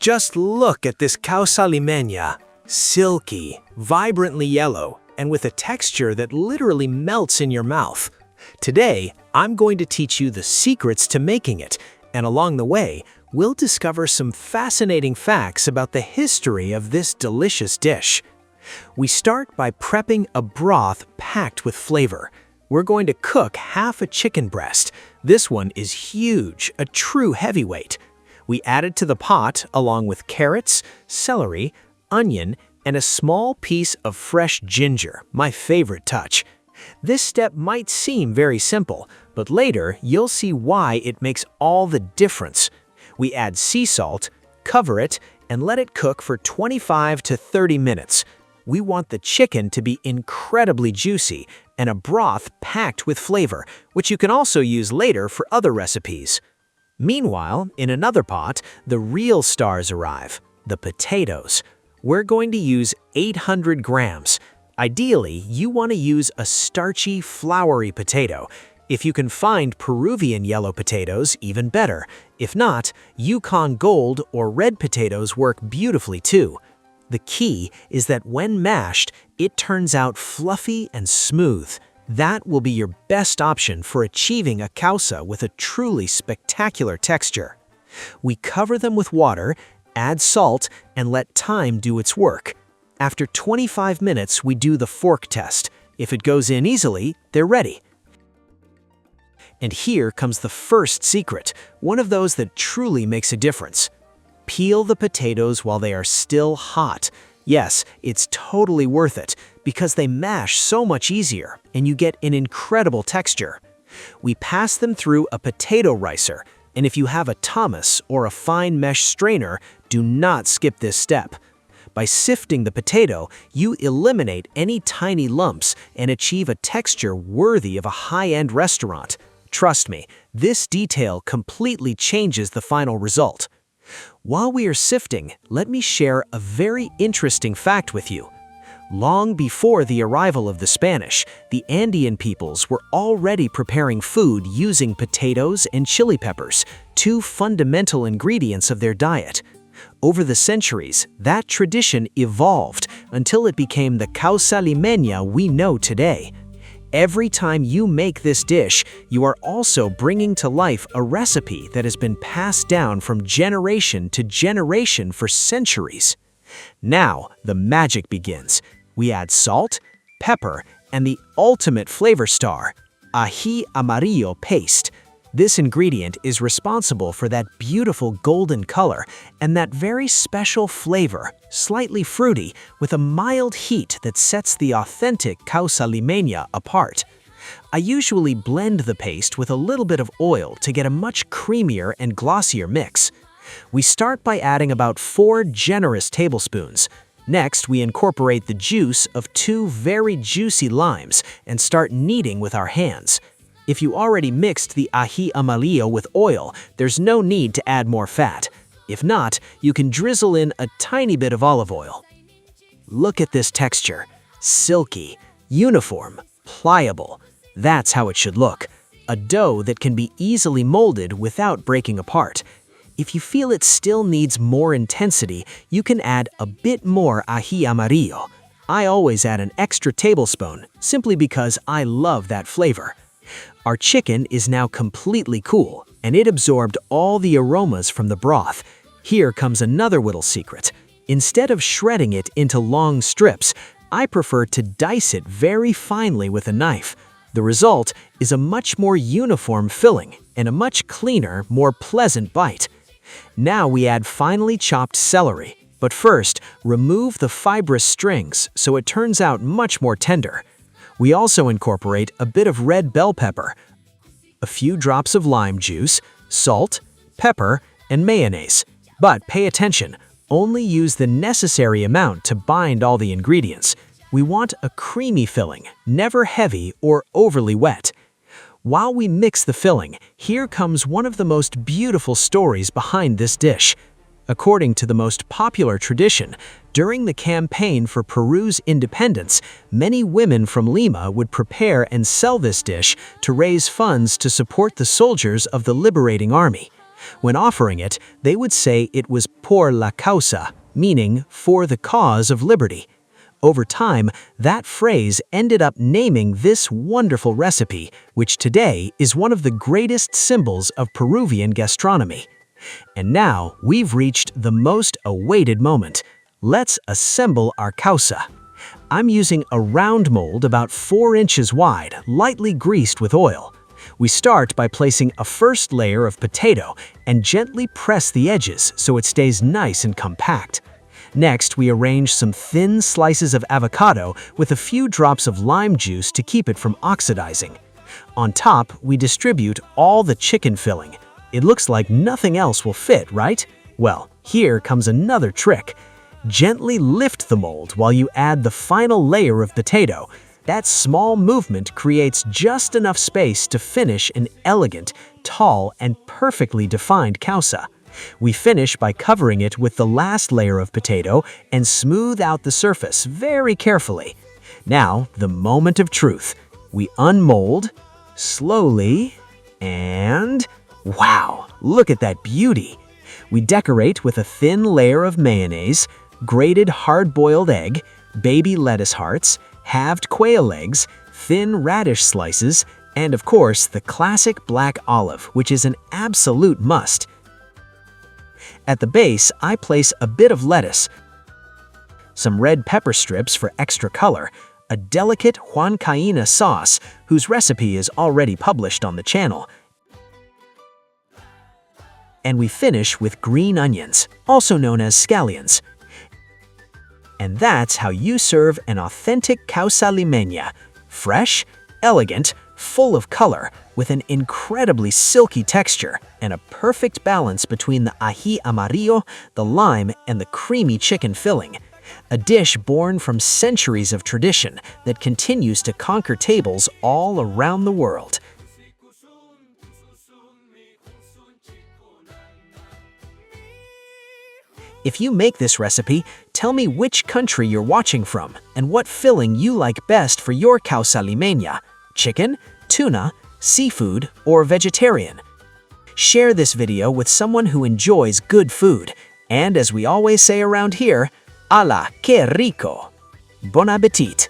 Just look at this Causa Limeña. Silky, vibrantly yellow, and with a texture that literally melts in your mouth. Today, I'm going to teach you the secrets to making it, and along the way, we'll discover some fascinating facts about the history of this delicious dish. We start by prepping a broth packed with flavor. We're going to cook half a chicken breast. This one is huge, a true heavyweight. We add it to the pot along with carrots, celery, onion, and a small piece of fresh ginger, my favorite touch. This step might seem very simple, but later you'll see why it makes all the difference. We add sea salt, cover it, and let it cook for 25 to 30 minutes. We want the chicken to be incredibly juicy and a broth packed with flavor, which you can also use later for other recipes. Meanwhile, in another pot, the real stars arrive, the potatoes. We're going to use 800 grams. Ideally, you want to use a starchy, floury potato. If you can find Peruvian yellow potatoes, even better. If not, Yukon Gold or red potatoes work beautifully too. The key is that when mashed, it turns out fluffy and smooth. That will be your best option for achieving a causa with a truly spectacular texture. We cover them with water, add salt, and let time do its work. After 25 minutes, we do the fork test. If it goes in easily, they're ready. And here comes the first secret, one of those that truly makes a difference. Peel the potatoes while they are still hot. Yes, it's totally worth it, because they mash so much easier, and you get an incredible texture. We pass them through a potato ricer, and if you have a Thomas or a fine mesh strainer, do not skip this step. By sifting the potato, you eliminate any tiny lumps and achieve a texture worthy of a high-end restaurant. Trust me, this detail completely changes the final result. While we are sifting, let me share a very interesting fact with you. Long before the arrival of the Spanish, the Andean peoples were already preparing food using potatoes and chili peppers, two fundamental ingredients of their diet. Over the centuries, that tradition evolved until it became the causa limeña we know today. Every time you make this dish, you are also bringing to life a recipe that has been passed down from generation to generation for centuries. Now, the magic begins. We add salt, pepper, and the ultimate flavor star, Aji Amarillo paste. This ingredient is responsible for that beautiful golden color and that very special flavor, slightly fruity, with a mild heat that sets the authentic causa limeña apart. I usually blend the paste with a little bit of oil to get a much creamier and glossier mix. We start by adding about 4 generous tablespoons. Next, we incorporate the juice of 2 very juicy limes and start kneading with our hands. If you already mixed the Aji Amarillo with oil, there's no need to add more fat. If not, you can drizzle in a tiny bit of olive oil. Look at this texture. Silky, uniform, pliable. That's how it should look. A dough that can be easily molded without breaking apart. If you feel it still needs more intensity, you can add a bit more Aji Amarillo. I always add an extra tablespoon, simply because I love that flavor. Our chicken is now completely cool, and it absorbed all the aromas from the broth. Here comes another little secret. Instead of shredding it into long strips, I prefer to dice it very finely with a knife. The result is a much more uniform filling and a much cleaner, more pleasant bite. Now we add finely chopped celery, but first, remove the fibrous strings so it turns out much more tender. We also incorporate a bit of red bell pepper, a few drops of lime juice, salt, pepper, and mayonnaise. But pay attention, only use the necessary amount to bind all the ingredients. We want a creamy filling, never heavy or overly wet. While we mix the filling, here comes one of the most beautiful stories behind this dish. According to the most popular tradition, during the campaign for Peru's independence, many women from Lima would prepare and sell this dish to raise funds to support the soldiers of the liberating army. When offering it, they would say it was por la causa, meaning for the cause of liberty. Over time, that phrase ended up naming this wonderful recipe, which today is one of the greatest symbols of Peruvian gastronomy. And now we've reached the most awaited moment. Let's assemble our causa. I'm using a round mold about 4 inches wide, lightly greased with oil. We start by placing a first layer of potato and gently press the edges so it stays nice and compact. Next, we arrange some thin slices of avocado with a few drops of lime juice to keep it from oxidizing. On top, we distribute all the chicken filling. It looks like nothing else will fit, right? Well, here comes another trick. Gently lift the mold while you add the final layer of potato. That small movement creates just enough space to finish an elegant, tall, and perfectly defined causa. We finish by covering it with the last layer of potato and smooth out the surface very carefully. Now, the moment of truth. We unmold, slowly, and wow, look at that beauty! We decorate with a thin layer of mayonnaise, grated hard-boiled egg, baby lettuce hearts, halved quail eggs, thin radish slices, and of course, the classic black olive, which is an absolute must. At the base, I place a bit of lettuce, some red pepper strips for extra color, a delicate Huancaína sauce, whose recipe is already published on the channel, and we finish with green onions, also known as scallions. And that's how you serve an authentic causa limeña. Fresh, elegant, full of color, with an incredibly silky texture and a perfect balance between the Aji Amarillo, the lime, and the creamy chicken filling. A dish born from centuries of tradition that continues to conquer tables all around the world. If you make this recipe, tell me which country you're watching from and what filling you like best for your causa limeña: chicken, tuna, seafood, or vegetarian. Share this video with someone who enjoys good food. And as we always say around here, ¡Hala, qué rico! Bon appétit!